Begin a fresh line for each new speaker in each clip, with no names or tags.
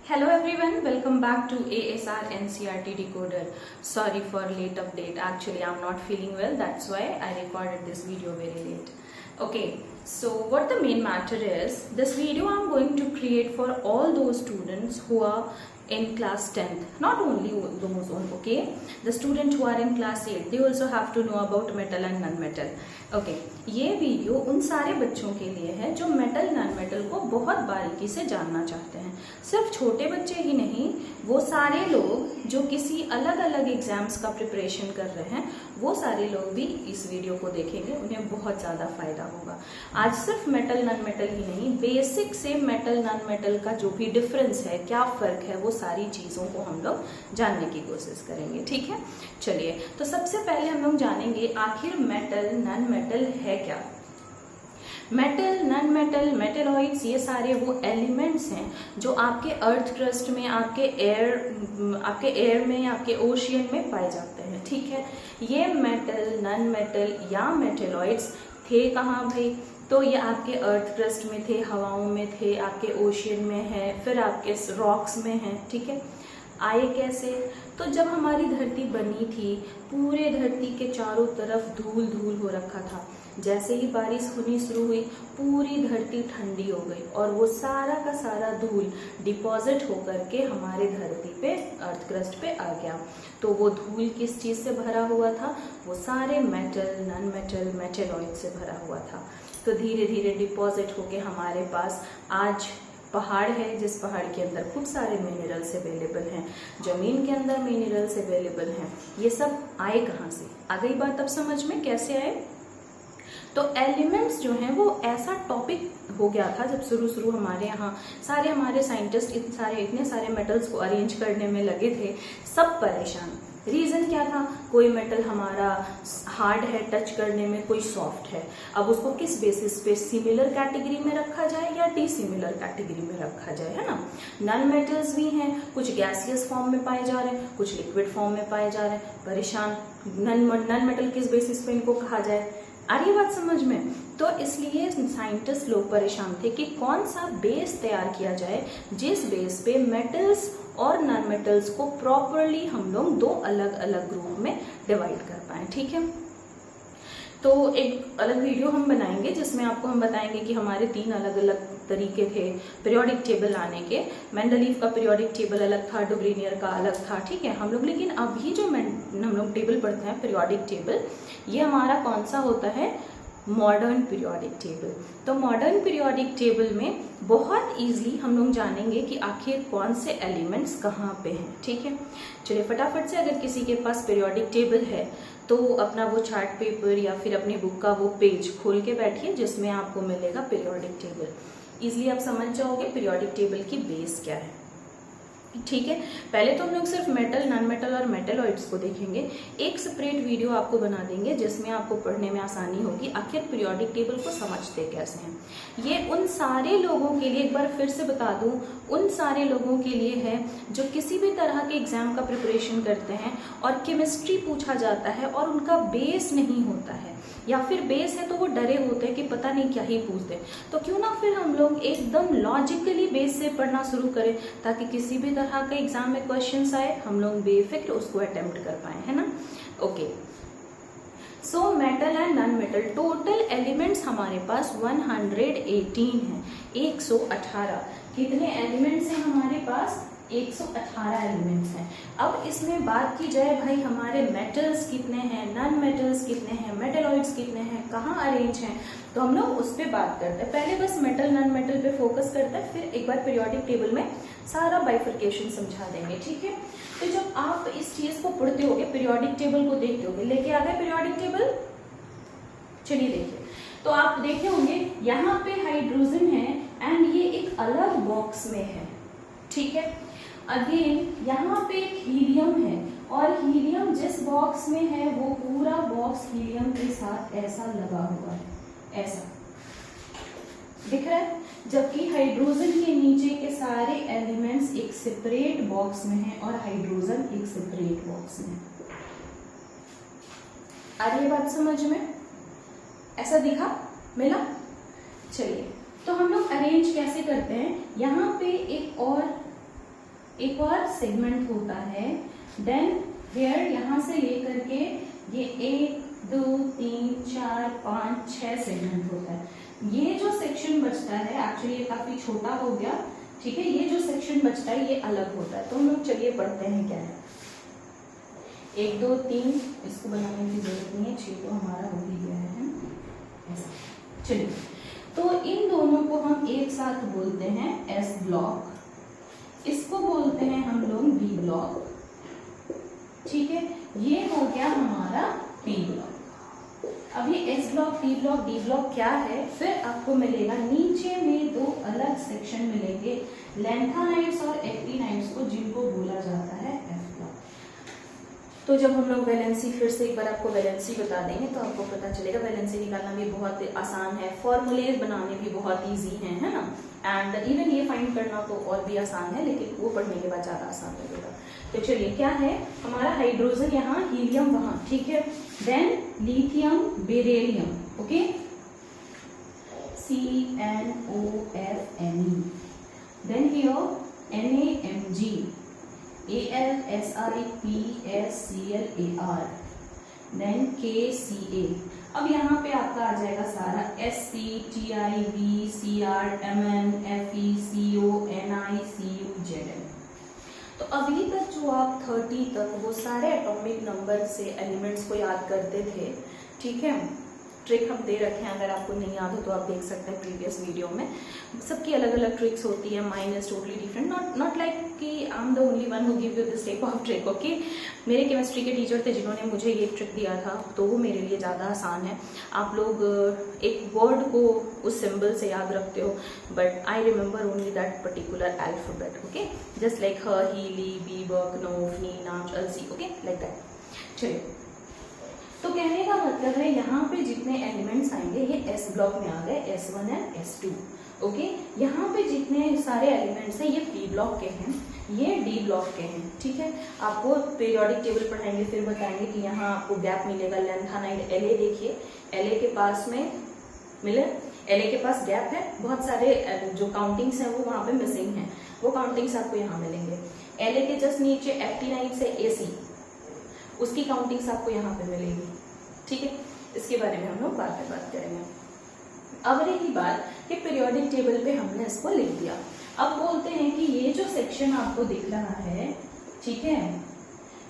Hello everyone, welcome back to ASR NCERT Decoder. Sorry for late update. Actually, I'm not feeling well. That's why I recorded this video very late. Okay, so what the main matter is, this video I'm going to create for all those students who are in class 10th, not only those on, okay, the student who are in class 8, they also have to know about metal and non-metal. Okay ये video उन सारे बच्चों के लिए है जो metal non metal को बहुत बारीकी से जानना चाहते हैं। सिर्फ छोटे बच्चे ही नहीं, वो सारे लोग जो किसी अलग अलग एग्जाम्स का प्रिपरेशन कर रहे हैं, वो सारे लोग भी इस वीडियो को देखेंगे, उन्हें बहुत ज़्यादा फायदा होगा। आज सिर्फ मेटल नॉन मेटल ही नहीं, बेसिक से मेटल नॉन मेटल का जो भी डिफरेंस है, क्या फ़र्क है, वो सारी चीज़ों को हम लोग जानने की कोशिश करेंगे। ठीक है, चलिए तो सबसे पहले हम लोग जानेंगे आखिर मेटल नॉन मेटल है क्या। मेटल, नॉन मेटल, मेटेलॉइड्स, ये सारे वो एलिमेंट्स हैं जो आपके अर्थ क्रस्ट में, आपके एयर में, आपके ओशियन में पाए जाते हैं। ठीक है, ये मेटल, नॉन मेटल या मेटेलॉइड्स थे कहाँ भाई? तो ये आपके अर्थ क्रस्ट में थे, हवाओं में थे, आपके ओशियन में है, फिर आपके रॉक्स में है। ठीक है, आए कैसे? तो जब हमारी धरती बनी थी, पूरे धरती के चारों तरफ धूल धूल हो रखा था। जैसे ही बारिश होनी शुरू हुई, पूरी धरती ठंडी हो गई और वो सारा का सारा धूल डिपॉजिट होकर के हमारे धरती पे, अर्थ क्रस्ट पे आ गया। तो वो धूल किस चीज़ से भरा हुआ था? वो सारे मेटल, नॉन मेटल, मेटेलॉइड से भरा हुआ था। तो धीरे धीरे डिपॉजिट होके हमारे पास आज पहाड़ है, जिस पहाड़ के अंदर खूब सारे मिनरल्स अवेलेबल हैं, जमीन के अंदर मिनरल्स अवेलेबल हैं। ये सब आए कहाँ से? आ गई बात अब समझ में, कैसे आए? तो एलिमेंट्स जो हैं वो ऐसा टॉपिक हो गया था जब शुरू हमारे यहाँ सारे हमारे साइंटिस्ट इतने सारे मेटल्स को अरेंज करने में लगे थे, सब परेशान। रीज़न क्या था? कोई मेटल हमारा हार्ड है टच करने में, कोई सॉफ्ट है। अब उसको किस बेसिस पे, सिमिलर कैटेगरी में रखा जाए या डिसिमिलर कैटेगरी में रखा जाए, है ना। नॉन मेटल्स भी हैं, कुछ गैसियस फॉर्म में पाए जा रहे हैं, कुछ लिक्विड फॉर्म में पाए जा रहे हैं, परेशान। नॉन मेटल किस बेसिस पे इनको कहा जाए? आ रही बात समझ में? तो इसलिए साइंटिस्ट लोग परेशान थे कि कौन सा बेस तैयार किया जाए जिस बेस पे मेटल्स और नॉन मेटल्स को प्रॉपरली हम लोग दो अलग अलग ग्रुप में डिवाइड कर पाए। ठीक है, तो एक अलग वीडियो हम बनाएंगे जिसमें आपको हम बताएंगे कि हमारे 3 अलग अलग तरीके थे पीरियोडिक टेबल लाने के। मेंडलीव का पीरियोडिक टेबल अलग था, डुब्रीनियर का अलग था। ठीक है, हम लोग लेकिन अभी जो हम लोग टेबल पढ़ते हैं पीरियोडिक टेबल, ये हमारा कौन सा होता है? Modern periodic table. तो मॉडर्न पीरियोडिक टेबल में बहुत इजीली हम लोग जानेंगे कि आखिर कौन से एलिमेंट्स कहाँ पे हैं। ठीक है, चलिए फटाफट से, अगर किसी के पास पीरियोडिक टेबल है तो अपना वो चार्ट पेपर या फिर अपनी बुक का वो पेज खोल के बैठिए जिसमें आपको मिलेगा पीरियोडिक टेबल। इजीली आप समझ जाओगे पीरियोडिक टेबल की बेस क्या है। ठीक है, पहले तो हम लोग सिर्फ मेटल, नॉन मेटल और मेटेलॉइड्स को देखेंगे। एक सेपरेट वीडियो आपको बना देंगे जिसमें आपको पढ़ने में आसानी होगी आखिर पीरियोडिक टेबल को समझते कैसे हैं। ये उन सारे लोगों के लिए, एक बार फिर से बता दूं, उन सारे लोगों के लिए है जो किसी भी तरह के एग्जाम का प्रिपरेशन करते हैं और केमिस्ट्री पूछा जाता है और उनका बेस नहीं होता है, या फिर बेस है तो वो डरे होते हैं कि पता नहीं क्या ही पूछ दे। तो क्यों ना फिर हम लोग एकदम लॉजिकली बेस से पढ़ना शुरू करें ताकि किसी भी तरह के एग्जाम में क्वेश्चंस आए हम लोग बेफिक्र उसको अटेम्प्ट कर पाए, है ना। Okay, so metal and non metal, total elements हमारे पास 118 हैं, 118। कितने एलिमेंट्स हैं हमारे पास? 118 एलिमेंट्स हैं। अब इसमें बात की जाए भाई हमारे मेटल्स कितने हैं, नॉन मेटल्स कितने हैं, मेटेलॉइड्स कितने हैं, कहाँ अरेंज हैं, तो हम लोग उस पर बात करते हैं। पहले बस मेटल नॉन मेटल पे फोकस करते हैं, फिर एक बार पीरियोडिक टेबल में सारा बाइफर्केशन समझा देंगे। ठीक है, तो जब आप इस चीज को पढ़ते होगे, पीरियोडिक टेबल को देखते होगे, लेके आ गए पीरियोडिक टेबल, चलिए देखिए। तो आप देखे होंगे यहाँ पे हाइड्रोजन है एंड ये एक अलग बॉक्स में है। ठीक है, अगेन यहाँ पे हीलियम है और हीलियम जिस बॉक्स में है वो पूरा बॉक्स हीलियम के साथ ऐसा लगा हुआ है, ऐसा दिख रहा है। जबकि हाइड्रोजन के नीचे के सारे एलिमेंट्स एक सेपरेट बॉक्स में है और हाइड्रोजन एक सेपरेट बॉक्स में है। आ रही है बात समझ में? ऐसा दिखा, मिला? चलिए, तो हम लोग अरेंज कैसे करते हैं, यहाँ पे एक और एक और सेगमेंट होता है। देन हेयर यहाँ से लेकर के ये 1 2 3 4 5 6 सेगमेंट होता है। ये जो सेक्शन बचता है एक्चुअली ये काफी छोटा हो गया, ठीक है। ये जो सेक्शन बचता है ये अलग होता है। तो हम लोग चलिए पढ़ते हैं क्या है। 1 2 3 इसको बनाने की जरूरत नहीं है, 6 तो हमारा हो ही गया है ऐसा। चलिए, तो इन दोनों को हम एक साथ बोलते हैं एस ब्लॉक, इसको बोलते हैं हम लोग बी ब्लॉक, ठीक है। ये हो गया हमारा पी ब्लॉक। अब ये S block, T block, D block क्या है, फिर आपको मिलेगा नीचे में 2 अलग सेक्शन मिलेंगे, लैंथेनाइड्स और एक्टिनाइड्स को, जिनको बोला जाता है एफ ब्लॉक। तो जब हम लोग वैलेंसी, फिर से एक बार आपको वैलेंसी बता देंगे तो आपको पता चलेगा। वैलेंसी निकालना भी बहुत आसान है, फॉर्मूलेज बनाने भी बहुत ईजी है ना। एंड इवन ये फाइंड करना तो और भी आसान है, लेकिन वो पढ़ने के बाद ज्यादा आसान लगेगा। तो चलिए, क्या है हमारा हाइड्रोजन यहाँ, हीलियम वहां, ठीक है। Then lithium, beryllium, okay, CNOFMe, then here NaMg, AlSiPsClAr, then KCa। अब यहाँ पे आपका आ जाएगा सारा SCTIVCrMnFeCONiCuZn। तो अभी तक जो आप 30 तक वो सारे एटॉमिक नंबर से एलिमेंट्स को याद करते थे, ठीक है। ट्रिक हम दे रखे हैं, अगर आपको नहीं याद हो तो आप देख सकते हैं प्रीवियस वीडियो में। सबकी अलग अलग ट्रिक्स होती है, mine is totally different, not like कि I am the only one who give you this type of trick, okay. मेरे केमिस्ट्री के टीचर थे जिन्होंने मुझे ये ट्रिक दिया था, तो वो मेरे लिए ज़्यादा आसान है। आप लोग एक वर्ड को उस सिंबल से याद रखते हो, but I remember only that particular alphabet, okay, just like ह, ही, ली, बी, बक, नोफ, नी, नाच, अलसी, ओके, लाइक दैट। चलिए, तो कहने का मतलब है यहाँ पे जितने एलिमेंट्स आएंगे ये एस ब्लॉक में आ गए, S1 एंड S2, ओके। यहाँ पे जितने सारे एलिमेंट्स हैं ये पी ब्लॉक के हैं, ये डी ब्लॉक के हैं, ठीक है। आपको पीरियोडिक टेबल पढ़ाएंगे, फिर बताएंगे कि यहाँ आपको गैप मिलेगा। लैंथेनाइड La देखिए, La के पास में मिले, La के पास गैप है, बहुत सारे जो काउंटिंग्स हैं वो वहाँ पे मिसिंग हैं, वो काउंटिंग्स आपको यहाँ मिलेंगे। La के जस्ट नीचे एक्टिनाइड से AC, उसकी काउंटिंग्स आपको यहाँ पे मिलेगी, ठीक है। इसके बारे में हम लोग बाद में बात करेंगे। अब रही बात कि पीरियोडिक टेबल पे हमने इसको लिख दिया। अब बोलते हैं कि ये जो सेक्शन आपको दिख रहा है, ठीक है,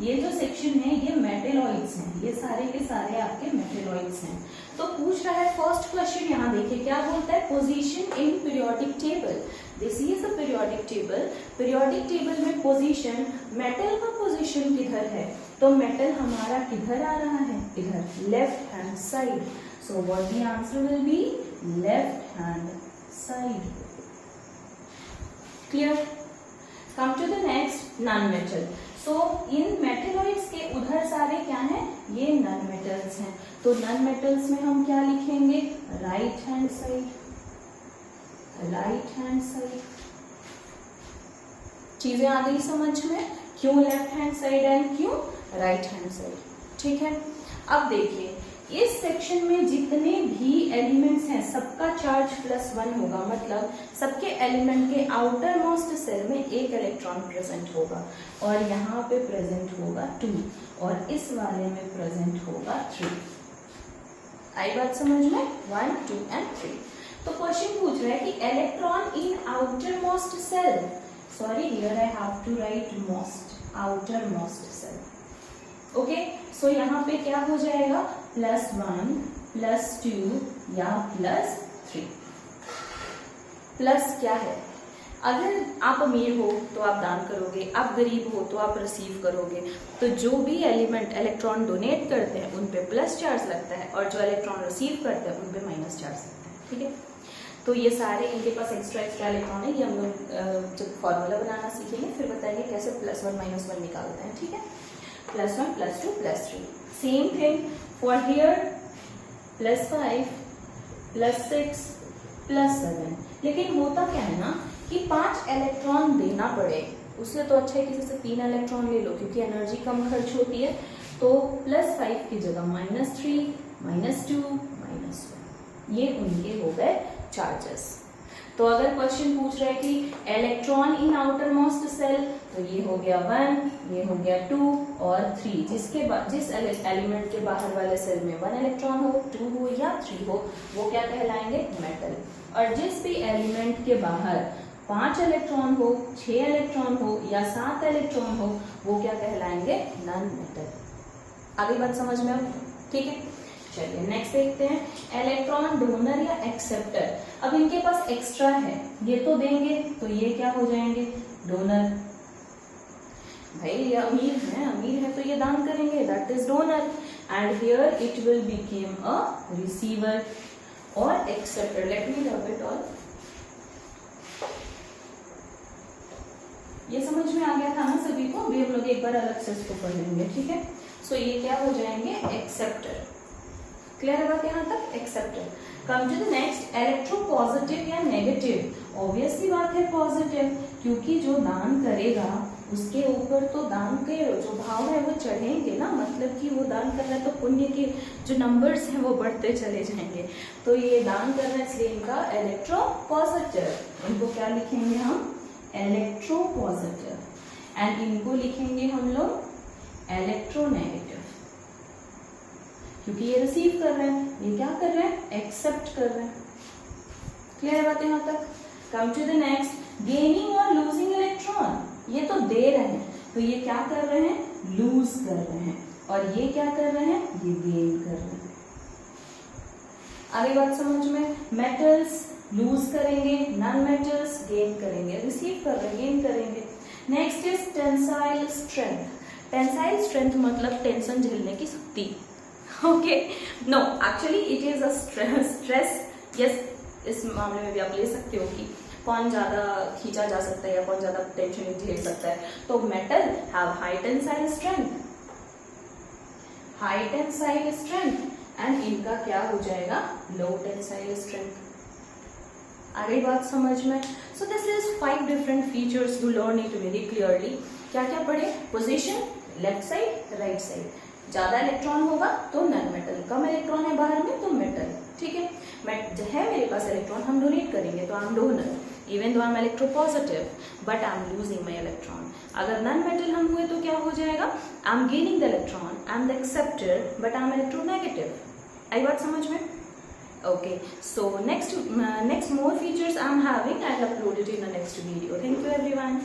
ये जो सेक्शन है ये मेटेलॉइड्स हैं, ये सारे के सारे आपके मेटेलॉइड्स हैं। तो पूछ रहा है फर्स्ट क्वेश्चन, यहाँ देखिए क्या बोलता है, position in periodic table. This is a periodic table. Periodic table में पोजीशन, मेटल का पोजीशन किधर है, तो मेटल हमारा किधर आ रहा है, इधर, left hand side. So what the answer will be, left hand side. Clear? Come to the next, non metal. So in metalloids के उधर सारे क्या हैं, ये नॉन मेटल्स हैं। तो नॉन मेटल्स में हम क्या लिखेंगे, right hand side, right hand side. चीजें आ गई समझ में, क्यों लेफ्ट हैंड साइड एंड क्यों राइट हैंड साइड, ठीक है। अब देखिए, इस सेक्शन में जितने भी एलिमेंट्स हैं सबका चार्ज +1 होगा, मतलब सबके एलिमेंट के आउटर मोस्ट सेल में एक इलेक्ट्रॉन प्रेजेंट होगा, और यहाँ पे प्रेजेंट होगा 2, और इस वाले में प्रेजेंट होगा 3। आई बात समझ में, 1 2 एंड 3। तो क्वेश्चन पूछ रहा है कि electron in outer most cell, sorry here I have to write most, outer most cell, okay. So यहाँ पे क्या हो जाएगा, +1 +2 या +3। प्लस क्या है, अगर आप अमीर हो तो आप दान करोगे, आप गरीब हो तो आप रिसीव करोगे। तो जो भी एलिमेंट इलेक्ट्रॉन डोनेट करते हैं उन पे प्लस चार्ज लगता है, और जो इलेक्ट्रॉन रिसीव करते हैं उन पे माइनस चार्ज लगता है, ठीक है। तो ये सारे इनके पास एक्स्ट्रा इलेक्ट्रॉन है, ये हम लोग जब फॉर्मूला बनाना सीखेंगे फिर बताएंगे कैसे +1 -1 निकालते हैं, ठीक है। +1 +2 +3, सेम थिंग फॉर हियर, +5 +6 +7। लेकिन होता क्या है ना कि 5 इलेक्ट्रॉन देना पड़े, उससे तो अच्छा है किसी से 3 इलेक्ट्रॉन ले लो, क्योंकि एनर्जी कम खर्च होती है। तो +5 की जगह -3 -2 -1, ये उनके हो गए चार्जेस। तो अगर क्वेश्चन पूछ रहा है कि electron in outer most shell, तो ये हो गया 1, ये हो गया 2 और 3। जिस एलिमेंट के बाहर वाले सेल में 1 इलेक्ट्रॉन हो, 2 हो या 3 हो, वो क्या कहलाएंगे? मेटल। और जिस भी एलिमेंट के बाहर 5 इलेक्ट्रॉन हो, 6 इलेक्ट्रॉन हो या 7 इलेक्ट्रॉन हो, वो क्या कहलाएंगे? Non metal. आगे बात समझ में अब? ठीक है, चलिए नेक्स्ट देखते हैं। इलेक्ट्रॉन डोनर या एक्सेप्टर। अब इनके पास एक्स्ट्रा है, ये तो देंगे, तो ये क्या हो जाएंगे? डोनर। भाई ये अमीर है तो ये दान करेंगे, that is donor. And here it will became a receiver और acceptor. Let me rub it all. ये समझ में आ गया था ना सभी को? अभी हम लोग एक बार अलग से इसको पढ़ लेंगे, ठीक है? सो ये क्या हो जाएंगे? एक्सेप्टर। क्लियर है बात यहाँ तक? Acceptor. Come to the next, electropositive या नेगेटिव। ऑब्वियसली बात है पॉजिटिव, क्योंकि जो दान करेगा उसके ऊपर तो दान के जो भाव है वो चढ़ेंगे ना, मतलब कि वो दान कर रहा है तो पुण्य के जो नंबर्स हैं वो बढ़ते चले जाएंगे। तो ये दान कर रहा है इसलिए इनका इलेक्ट्रो पॉजिटिव। इनको क्या लिखेंगे हम? Electro positive. एंड इनको लिखेंगे हम लोग इलेक्ट्रोनेगेटिव, क्योंकि ये रिसीव कर रहे हैं, ये क्या कर रहे हैं? एक्सेप्ट कर रहे हैं। क्लियर बात यहाँ तक? Come to the next, gaining और लूजिंग इलेक्ट्रॉन। ये तो दे रहे हैं, तो ये क्या कर रहे हैं? लूज कर रहे हैं। और ये क्या कर रहे हैं? ये गेन कर रहे हैं। आगे बात समझ में? मेटल्स लूज करेंगे, नॉन मेटल्स गेन करेंगे। रिसीव कर रहे हैं, गेन करेंगे। Next is tensile strength. Tensile strength मतलब टेंशन झेलने की शक्ति। Okay, no actually it is a stress. Yes, इस मामले में भी आप ले सकते हो कि कौन ज्यादा खींचा जा सकता है या कौन ज्यादा टेंशन झेल सकता है। तो metal have high tensile strength, and इनका क्या हो जाएगा? लो टेंसाइल स्ट्रेंथ। आगे बात समझ में? So this is 5 different features, you learn it very clearly. क्या क्या पढ़े? Position, left side, right side. ज्यादा इलेक्ट्रॉन होगा तो नॉन मेटल, कम इलेक्ट्रॉन है बाहर में तो मेटल। ठीक है, है मेरे पास इलेक्ट्रॉन, हम डोनेट करेंगे तो I am donor, even though I am electropositive, but I am losing my electron. अगर नॉन मेटल हम हुए तो क्या हो जाएगा? I am gaining the electron, I am the acceptor, but I am electronegative. आई बात समझ में? Okay, so next more features I'm having, I'll upload it in the next video. Thank you everyone.